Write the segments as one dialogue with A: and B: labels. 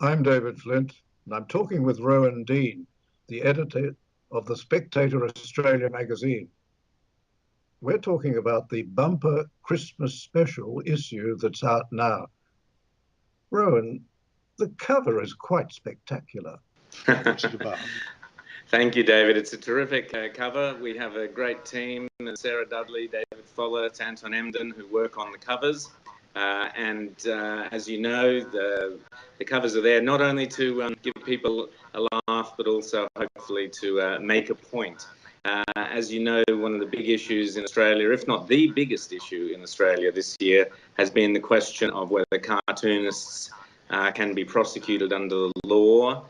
A: I'm David Flint, and I'm talking with Rowan Dean, the editor of the Spectator Australia magazine. We're talking about the bumper Christmas special issue that's out now. Rowan, the cover is quite spectacular. What's it about?
B: Thank you, David. It's a terrific cover. We have a great team, Sarah Dudley, David Follett, Anton Emden, who work on the covers. As you know, the covers are there not only to give people a laugh, but also hopefully to make a point. As you know, one of the big issues in Australia, if not the biggest issue in Australia this year, has been the question of whether cartoonists can be prosecuted under the law.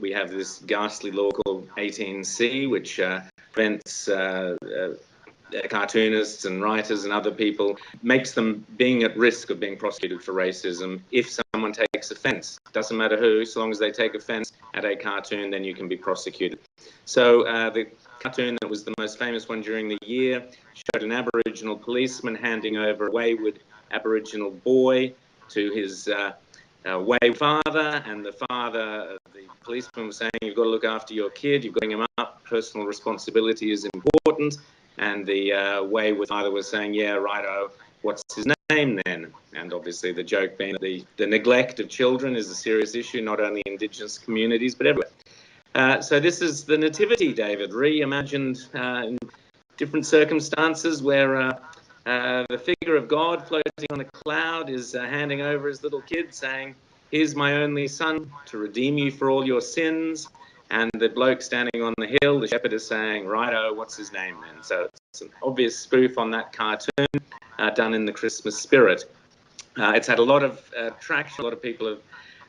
B: We have this ghastly law called 18C, which prevents cartoonists and writers and other people, makes them being at risk of being prosecuted for racism if someone takes offence. Doesn't matter who, so long as they take offence at a cartoon, then you can be prosecuted. So the cartoon that was the most famous one during the year showed an Aboriginal policeman handing over a wayward Aboriginal boy to his wayward father, and the father, the policeman, was saying, you've got to look after your kid, you've got to bring him up, personal responsibility is important. And the wayward father was saying, yeah, righto, what's his name then? And obviously the joke being that the neglect of children is a serious issue, not only in Indigenous communities, but everywhere. So this is the nativity, David, reimagined in different circumstances where the figure of God floating on a cloud is handing over his little kid saying, here's my only son to redeem you for all your sins. And the bloke standing on the hill, the shepherd, is saying, righto, what's his name then? So it's an obvious spoof on that cartoon done in the Christmas spirit. It's had a lot of traction. A lot of people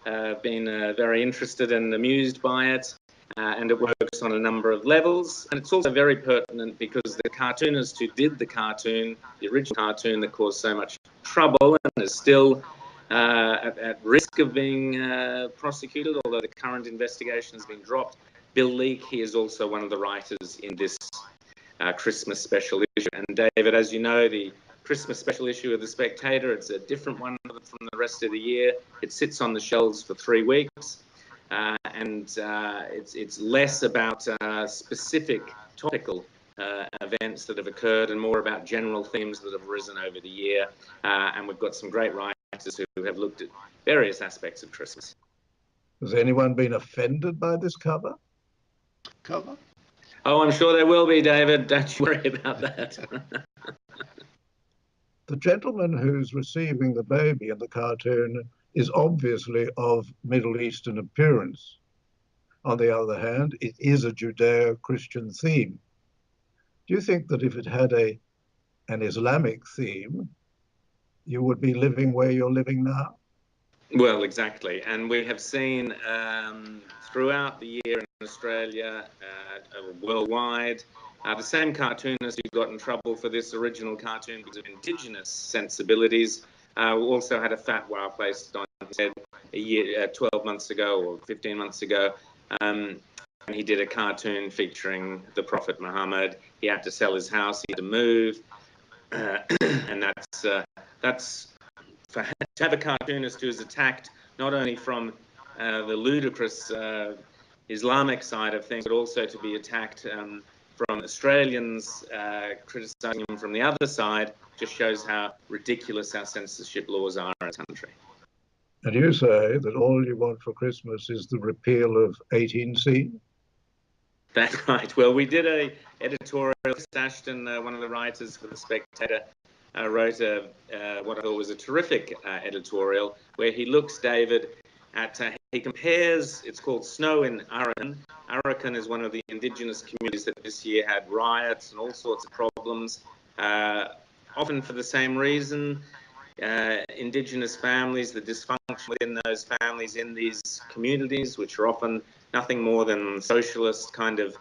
B: have been very interested and amused by it. And it works on a number of levels. And it's also very pertinent because the cartoonist who did the cartoon, the original cartoon that caused so much trouble and is still at risk of being prosecuted, although the current investigation has been dropped, Bill Leak, he is also one of the writers in this Christmas special issue. And David, as you know, the Christmas special issue of The Spectator, it's a different one from the rest of the year. It sits on the shelves for 3 weeks. It's less about specific topical events that have occurred and more about general themes that have arisen over the year. And we've got some great writers who have looked at various aspects of Christmas.
A: Has anyone been offended by this cover?
B: Oh, I'm sure there will be, David. Don't you worry about that.
A: The gentleman who's receiving the baby in the cartoon is obviously of Middle Eastern appearance. On the other hand, it is a Judeo-Christian theme. Do you think that if it had an Islamic theme, you would be living where you're living now?
B: Well, exactly. And we have seen throughout the year in Australia, worldwide, the same cartoonist who got in trouble for this original cartoon because of Indigenous sensibilities also had a fatwa placed on his head 12 months ago or 15 months ago. And he did a cartoon featuring the Prophet Muhammad. He had to sell his house, he had to move. And that's to have a cartoonist who is attacked not only from the ludicrous Islamic side of things, but also to be attacked from Australians criticising him from the other side, just shows how ridiculous our censorship laws are in our country.
A: And you say that all you want for Christmas is the repeal of 18C?
B: That's right. Well, we did a editorial. Ashton, one of the writers for The Spectator, wrote what I thought was a terrific editorial where he looks, David, at, he compares, it's called Snow in Akerman. Akerman is one of the Indigenous communities that this year had riots and all sorts of problems, often for the same reason. Indigenous families, the dysfunction within those families in these communities, which are often nothing more than socialist kind of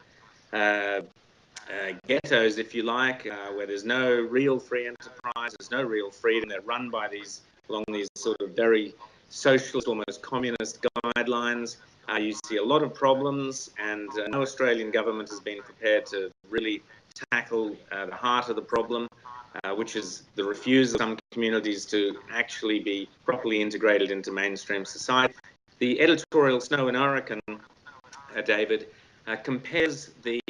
B: ghettos, if you like, where there's no real free enterprise, there's no real freedom. They're run by along these sort of very socialist, almost communist guidelines. You see a lot of problems, and no Australian government has been prepared to really tackle the heart of the problem, which is the refusal of some communities to actually be properly integrated into mainstream society. The editorial Snow in Oregon, David, compares the,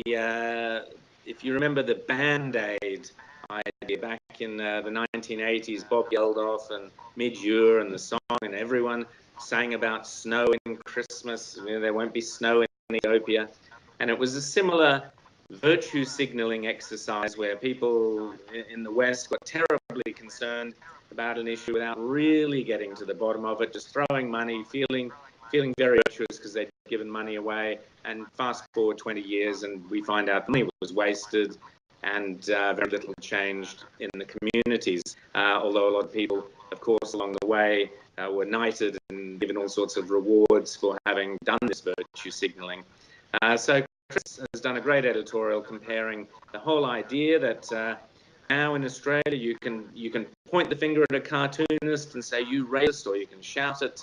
B: if you remember the Band-Aid idea back in the 1980s, Bob Geldof and Midge Ure and the song, and everyone sang about snow in Christmas. You know, there won't be snow in Ethiopia. And it was a similar virtue signaling exercise where people in the West got terribly concerned about an issue without really getting to the bottom of it, just throwing money, feeling very virtuous because they'd given money away. And fast forward 20 years and we find out money was wasted and very little changed in the communities, although a lot of people, of course, along the way were knighted and given all sorts of rewards for having done this virtue signaling. So Chris has done a great editorial comparing the whole idea that now in Australia you can point the finger at a cartoonist and say you racist, or you can shout at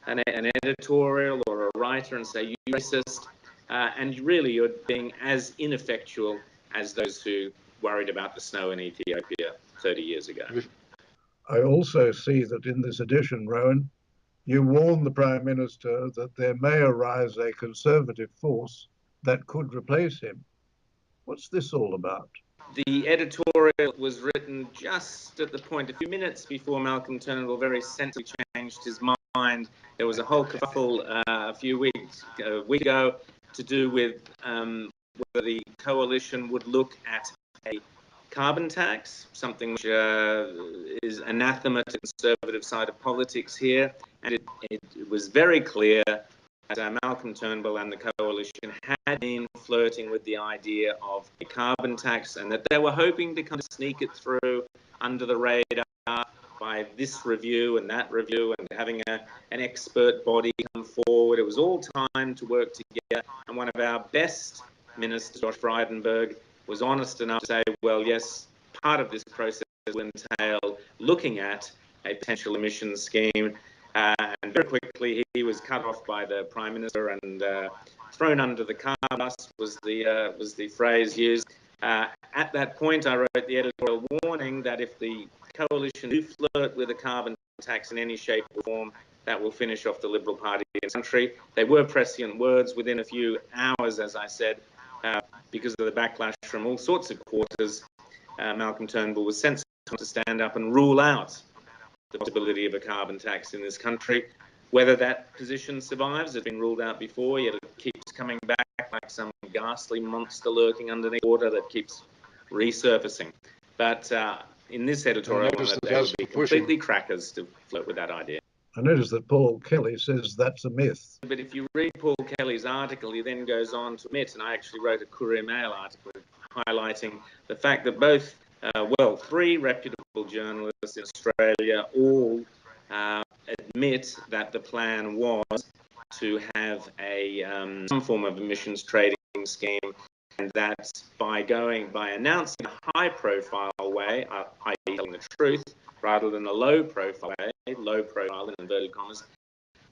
B: an editorial or a writer and say you racist, and really you're being as ineffectual as those who worried about the snow in Ethiopia 30 years ago.
A: I also see that in this edition, Rowan, you warn the Prime Minister that there may arise a Conservative force that could replace him. What's this all about?
B: The editorial was written just at the point, a few minutes before Malcolm Turnbull very sensibly changed his mind. There was a whole kerfuffle a few weeks ago to do with whether the coalition would look at a carbon tax, something which is anathema to the Conservative side of politics here. And it was very clear that Malcolm Turnbull and the coalition had been flirting with the idea of a carbon tax, and that they were hoping to kind of sneak it through under the radar by this review and that review, and having an expert body come forward. It was all time to work together, and one of our best ministers, Josh Frydenberg, was honest enough to say, well, yes, part of this process will entail looking at a potential emissions scheme. And very quickly he was cut off by the Prime Minister and thrown under the car bus was the phrase used. At that point, I wrote the editorial warning that if the coalition do flirt with a carbon tax in any shape or form, that will finish off the Liberal Party in the country. They were prescient words within a few hours, as I said, because of the backlash from all sorts of quarters. Malcolm Turnbull was sensible to stand up and rule out the possibility of a carbon tax in this country. Whether that position survives, it's been ruled out before, yet it keeps coming back like some ghastly monster lurking underneath water that keeps resurfacing. But in this editorial, they would be completely crackers to flirt with that idea.
A: I notice that Paul Kelly says that's a myth.
B: But if you read Paul Kelly's article, he then goes on to admit, and I actually wrote a Courier Mail article highlighting the fact that both, three reputable journalists in Australia all admit that the plan was to have some form of emissions trading scheme, and that by announcing a high-profile way, i.e. telling the truth, rather than a low-profile in inverted commas,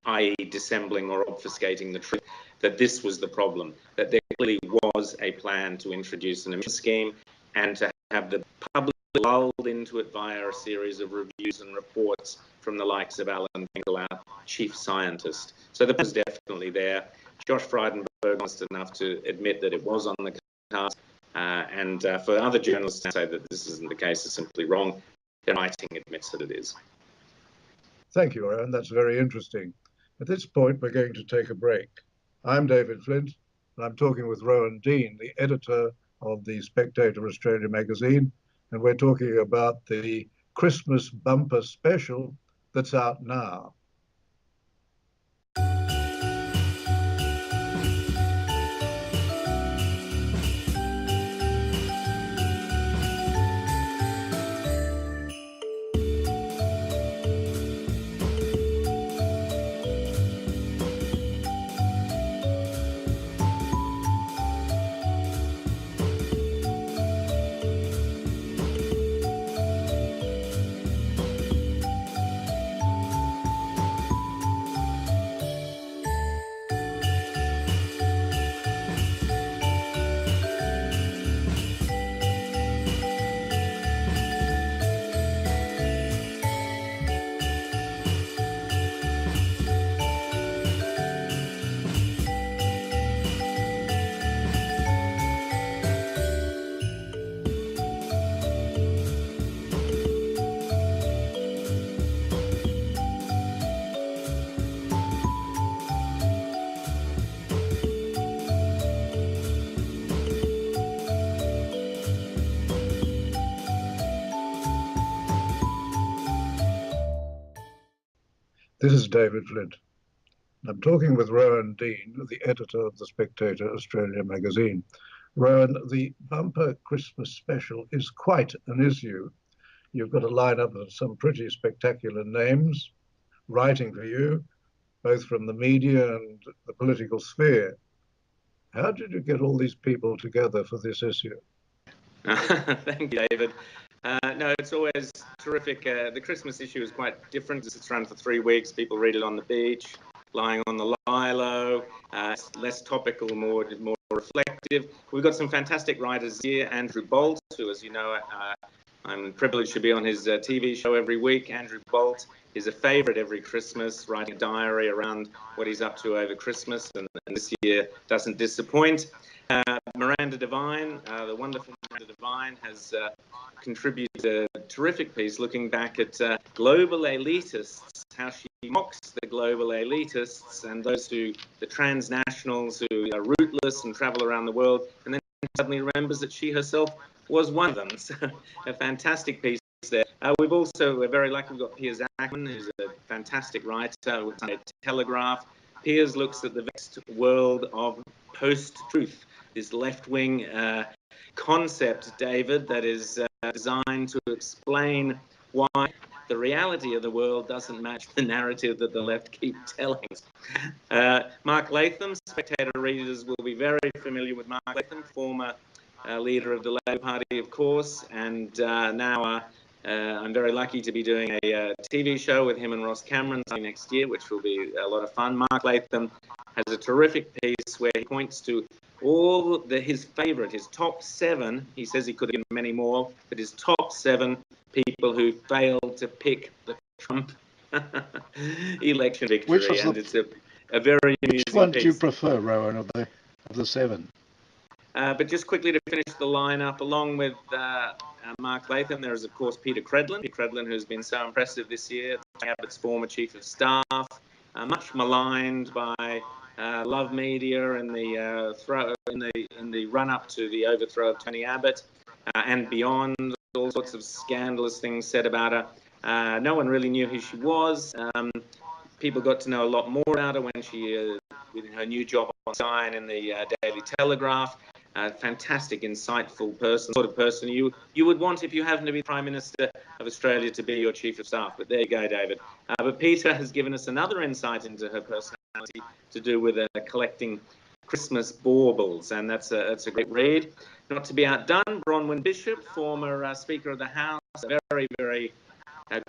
B: i.e. dissembling or obfuscating the truth, that this was the problem, that there clearly was a plan to introduce an emissions scheme and to have the public lulled into it via a series of reviews and reports from the likes of Alan Finkel, our chief scientist. So the plan was definitely there. Josh Frydenberg was honest enough to admit that it was on the cards, and for other journalists to say that this isn't the case is simply wrong. Their writing admits that it is.
A: Thank you, Rowan. That's very interesting. At this point, we're going to take a break. I'm David Flint, and I'm talking with Rowan Dean, the editor of the Spectator Australia magazine, and we're talking about the Christmas bumper special that's out now. This is David Flint. I'm talking with Rowan Dean, the editor of the Spectator Australia magazine. Rowan, the bumper Christmas special is quite an issue. You've got a lineup of some pretty spectacular names writing for you, both from the media and the political sphere. How did you get all these people together for this issue?
B: Thank you, David. No, it's always terrific. The Christmas issue is quite different. It's run for 3 weeks. People read it on the beach, lying on the lilo. It's less topical, more reflective. We've got some fantastic writers here. Andrew Bolt, who, as you know, I'm privileged to be on his TV show every week. Andrew Bolt is a favourite every Christmas, writing a diary around what he's up to over Christmas, and this year doesn't disappoint. Miranda Devine, the wonderful Miranda Devine, has contributed a terrific piece looking back at global elitists, how she mocks the global elitists and those the transnationals who are rootless and travel around the world, and then suddenly remembers that she herself was one of them. So a fantastic piece there. We're very lucky, we've got Piers Akerman, who's a fantastic writer with a Telegraph. Piers looks at the vast world of post-truth, this left-wing concept, David, that is designed to explain why the reality of the world doesn't match the narrative that the left keep telling. Mark Latham, Spectator readers will be very familiar with Mark Latham, former leader of the Labour Party, of course, and now I'm very lucky to be doing a TV show with him and Ross Cameron next year, which will be a lot of fun. Mark Latham has a terrific piece where he points to all his favourite, his top 7. He says he could have given many more, but his top 7 people who failed to pick the Trump election victory, and it's a very amusing
C: piece. Which one do you
B: piece.
C: prefer, Rowan, of the 7?
B: But just quickly to finish the lineup, along with Mark Latham, there is, of course, Peter Credlin. Peter Credlin, who's been so impressive this year, Abbott's former chief of staff, much maligned by Love Media in the run-up to the overthrow of Tony Abbott and beyond. All sorts of scandalous things said about her. No one really knew who she was. People got to know a lot more about her when she, with her new job on Sky and in the Daily Telegraph. Fantastic, insightful person, sort of person you would want if you happen to be Prime Minister of Australia to be your Chief of Staff. But there you go, David. But Peter has given us another insight into her personality to do with collecting Christmas baubles, and that's a great read. Not to be outdone, Bronwyn Bishop, former Speaker of the House, a very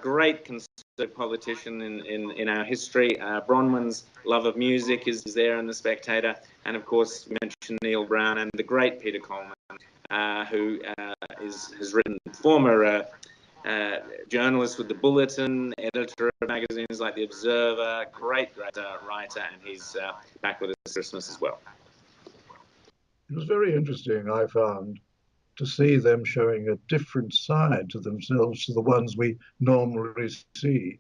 B: great conservative politician in our history. Bronwyn's love of music is there in The Spectator. And, of course, we mentioned Neil Brown and the great Peter Coleman, who has written, former journalist with The Bulletin, editor of magazines like The Observer, great writer, and he's back with us this Christmas as well.
A: It was very interesting, I found, to see them showing a different side to themselves to the ones we normally see.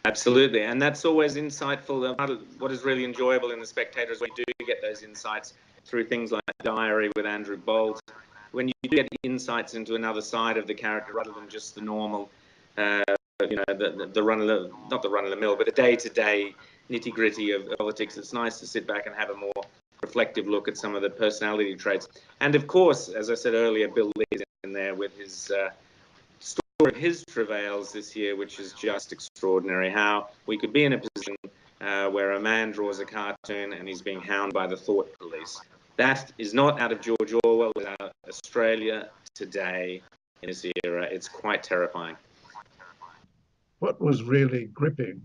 B: Absolutely, and that's always insightful. What is really enjoyable in The Spectator is when you do get those insights through things like Diary with Andrew Bolt, when you do get insights into another side of the character rather than just the normal, the run-of-the, not the run-of-the-mill, but the day-to-day nitty-gritty of politics. It's nice to sit back and have a more reflective look at some of the personality traits. And of course, as I said earlier, Bill Lee is in there with his story of his travails this year, which is just extraordinary. How we could be in a position where a man draws a cartoon and he's being hounded by the thought police. That is not out of George Orwell, it's out of Australia today in this era. It's quite terrifying.
A: What was really gripping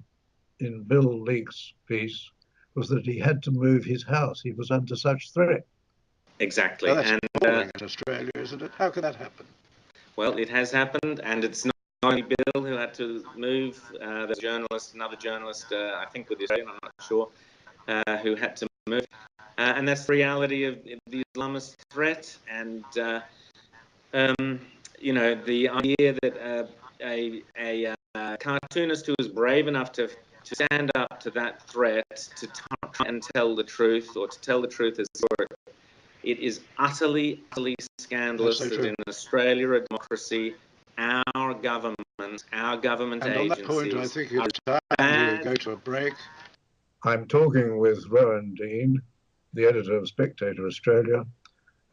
A: in Bill Leake's piece was that he had to move his house. He was under such threat.
B: Exactly.
C: Well, that's appalling in Australia, isn't it? How can that happen?
B: Well, it has happened, and it's not only Bill who had to move. There's another journalist, I think with Australian, I'm not sure, who had to move. And that's the reality of the Islamist threat, and the idea that a cartoonist who is brave enough to stand up to that threat, to try and tell the truth, or to tell the truth as it is utterly scandalous that in Australia, a democracy, our government, our government
C: And on that
B: agencies
C: point, I think
B: are
C: it's time
B: bad.
C: we go to a break.
A: I'm talking with Rowan Dean, the editor of Spectator Australia,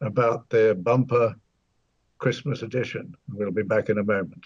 A: about their bumper Christmas edition. We'll be back in a moment.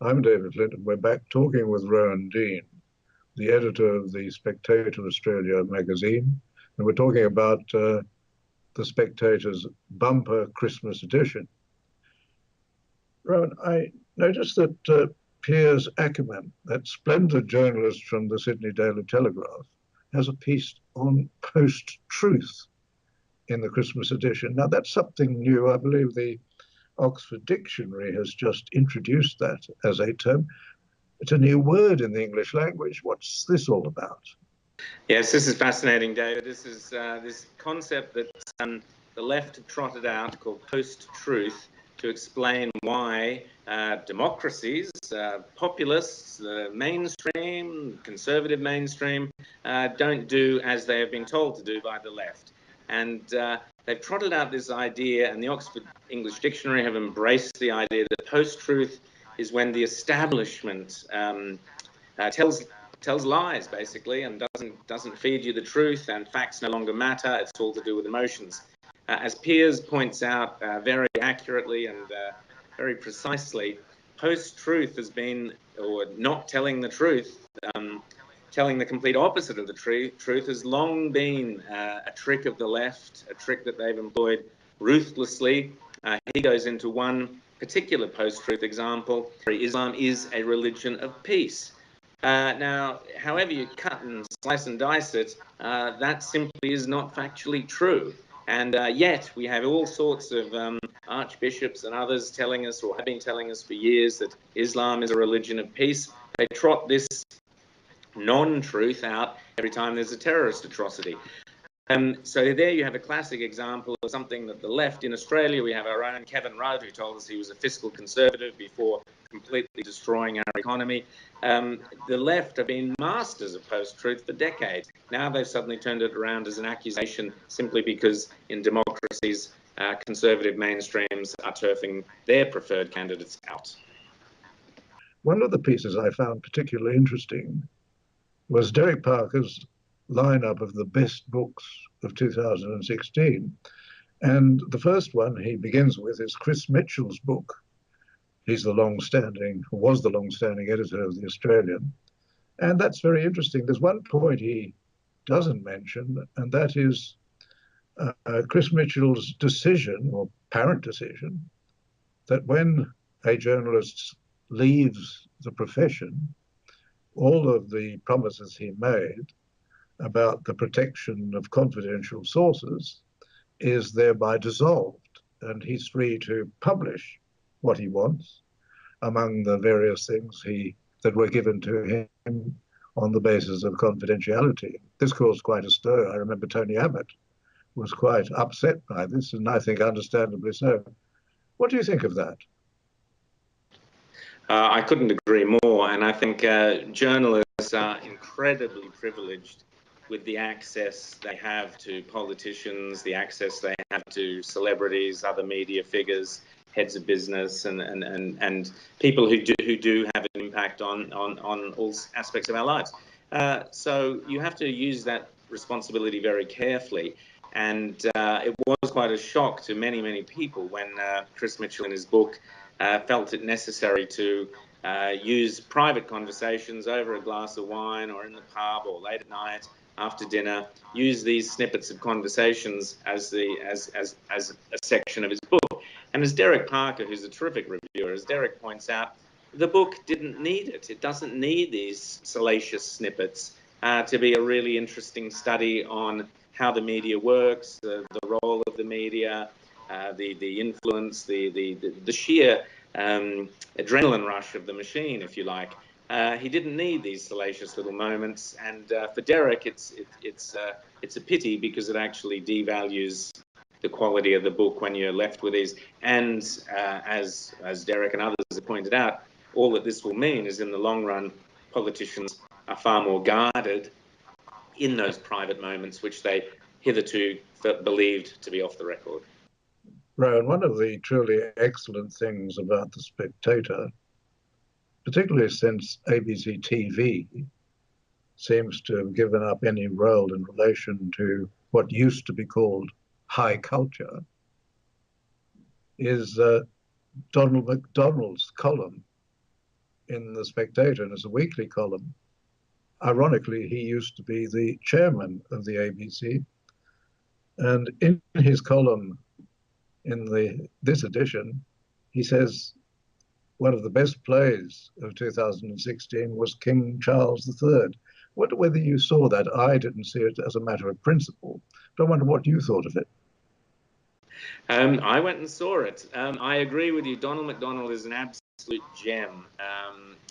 A: I'm David Flint, and we're back talking with Rowan Dean, the editor of the Spectator Australia magazine, and we're talking about the Spectator's bumper Christmas edition. Rowan, I noticed that Piers Akerman, that splendid journalist from the Sydney Daily Telegraph, has a piece on post-truth in the Christmas edition. Now, that's something new. I believe the Oxford Dictionary has just introduced that as a term. It's a new word in the English language. What's this all about?
B: Yes, this is fascinating, David. This is this concept that the left have trotted out called post-truth to explain why democracies, populists, the mainstream, conservative mainstream, don't do as they have been told to do by the left. And they've trotted out this idea, and the Oxford English Dictionary have embraced the idea that post-truth is when the establishment tells lies, basically, and doesn't feed you the truth, and facts no longer matter. It's all to do with emotions. As Piers points out very accurately and very precisely, post-truth has been, or not telling the truth, telling the complete opposite of the truth has long been a trick of the left, a trick that they've employed ruthlessly. He goes into one particular post-truth example. Islam is a religion of peace. Now, however you cut and slice and dice it, that simply is not factually true. And yet we have all sorts of archbishops and others telling us, or have been telling us for years, that Islam is a religion of peace. They trot this non-truth out every time there's a terrorist atrocity. So there you have a classic example of something that the left in Australia, we have our own Kevin Rudd, who told us he was a fiscal conservative before completely destroying our economy. The left have been masters of post-truth for decades. Now they've suddenly turned it around as an accusation simply because in democracies, conservative mainstreams are turfing their preferred candidates out.
A: One of the pieces I found particularly interesting was Derek Parker's lineup of the best books of 2016. And the first one he begins with is Chris Mitchell's book. He's the was the long-standing editor of The Australian. And that's very interesting. There's one point he doesn't mention, and that is Chris Mitchell's decision, or apparent decision, that when a journalist leaves the profession, all of the promises he made about the protection of confidential sources is thereby dissolved, and he's free to publish what he wants among the various things that were given to him on the basis of confidentiality. This caused quite a stir. I remember Tony Abbott was quite upset by this, and I think understandably so. What do you think of that?
B: I couldn't agree more, and I think journalists are incredibly privileged with the access they have to politicians, the access they have to celebrities, other media figures, heads of business, and people who do have an impact on all aspects of our lives. So you have to use that responsibility very carefully. And it was quite a shock to many, many people when Chris Mitchell in his book felt it necessary to use private conversations over a glass of wine or in the pub or late at night after dinner, use these snippets of conversations as a section of his book. And as Derek Parker, who's a terrific reviewer, as Derek points out, the book didn't need it. It doesn't need these salacious snippets to be a really interesting study on how the media works, the role of the media, the influence, the sheer adrenaline rush of the machine, if you like. He didn't need these salacious little moments, and for Derek, it's a pity because it actually devalues the quality of the book when you're left with these. And as Derek and others have pointed out, all that this will mean is in the long run, politicians are far more guarded in those private moments, which they hitherto believed to be off the record.
A: Rowan, one of the truly excellent things about The Spectator, particularly since ABC TV seems to have given up any role in relation to what used to be called high culture, is Donald MacDonald's column in The Spectator, and it's a weekly column. Ironically, he used to be the chairman of the ABC. And in his column in this edition, he says one of the best plays of 2016 was King Charles III. I wonder whether you saw that. I didn't see it as a matter of principle, but I wonder what you thought of it.
B: I went and saw it. I agree with you. Donald MacDonald is an absolute gem.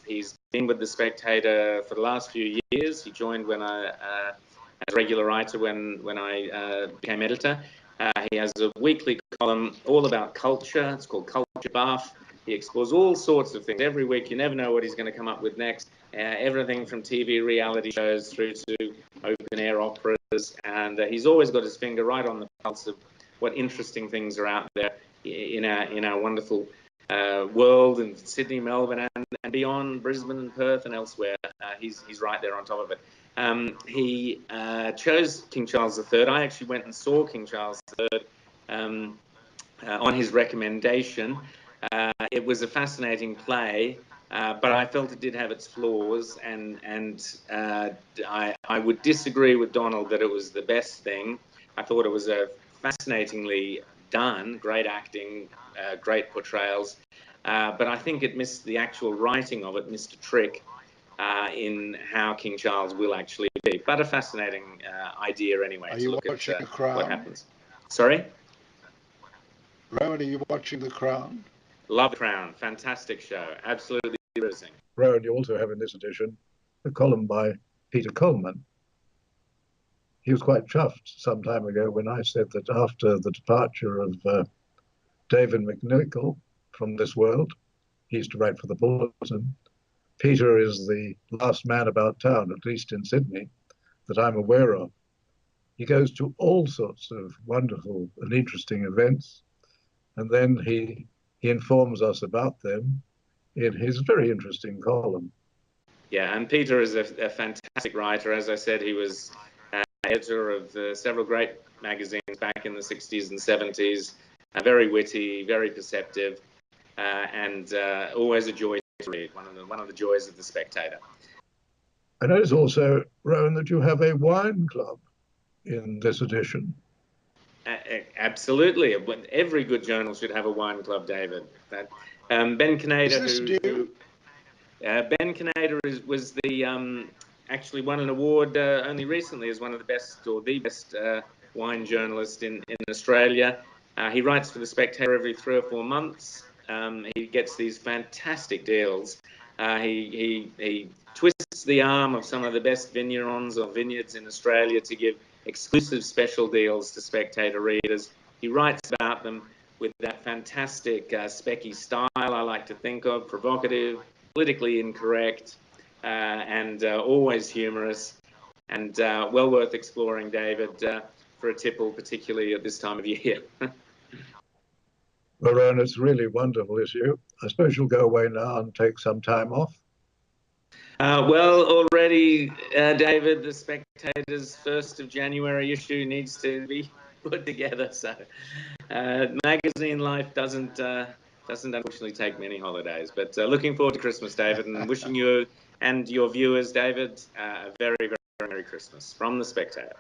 B: He's been with The Spectator for the last few years. He joined when as a regular writer when I became editor. He has a weekly column all about culture. It's called Culture Buff. He explores all sorts of things every week. You never know what he's going to come up with next. Everything from TV reality shows through to open-air operas. And he's always got his finger right on the pulse of what interesting things are out there in our wonderful world in Sydney, Melbourne, and beyond, Brisbane and Perth and elsewhere. He's right there on top of it. He chose King Charles III. I actually went and saw King Charles III on his recommendation. It was a fascinating play, but I felt it did have its flaws, and I would disagree with Donald that it was the best thing. I thought it was a fascinatingly done, great acting, great portrayals, but I think it missed the actual writing of it, missed a trick in how King Charles will actually be. But a fascinating idea anyway.
C: Are
B: to
C: you
B: look
C: watching
B: at
C: The Crown?
B: What happens. Sorry?
C: Rowan, are you watching The Crown?
B: Love The Crown. Fantastic show. Absolutely riveting.
A: Rowan, you also have in this edition a column by Peter Coleman. He was quite chuffed some time ago when I said that after the departure of David McNichol from this world, he used to write for the Bulletin, Peter is the last man about town, at least in Sydney, that I'm aware of. He goes to all sorts of wonderful and interesting events, and then he informs us about them in his very interesting column.
B: Yeah, and Peter is a fantastic writer. As I said, he was editor of several great magazines back in the 60s and 70s. Very witty, very perceptive, and always a joy to read. One of the joys of The Spectator.
A: I notice also, Rowan, that you have a wine club in this edition.
B: Absolutely. Every good journal should have a wine club, David. Ben Kanader, Ben Kanader was the actually won an award only recently as one of the best, or the best wine journalist in Australia. He writes for The Spectator every 3 or 4 months. He gets these fantastic deals. He twists the arm of some of the best vignerons or vineyards in Australia to give exclusive special deals to Spectator readers. He writes about them with that fantastic specky style I like to think of, provocative, politically incorrect, and always humorous, and well worth exploring, David, for a tipple, particularly at this time of year.
A: Well, Rowan, it's a really wonderful issue. I suppose you'll go away now and take some time off.
B: Well, already, David, the Spectator's 1st of January issue needs to be put together. So, magazine life doesn't unfortunately take many holidays. But looking forward to Christmas, David, and wishing you and your viewers, David, a very, very Merry Christmas from the Spectator.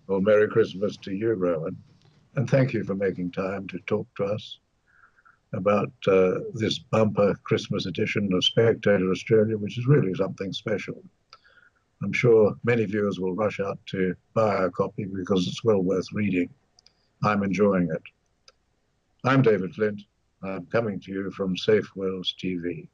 A: Well, Merry Christmas to you, Rowan, and thank you for making time to talk to us about this bumper Christmas edition of Spectator Australia, which is really something special. I'm sure many viewers will rush out to buy a copy because it's well worth reading. I'm enjoying it. I'm David Flint. I'm coming to you from Safe Worlds TV.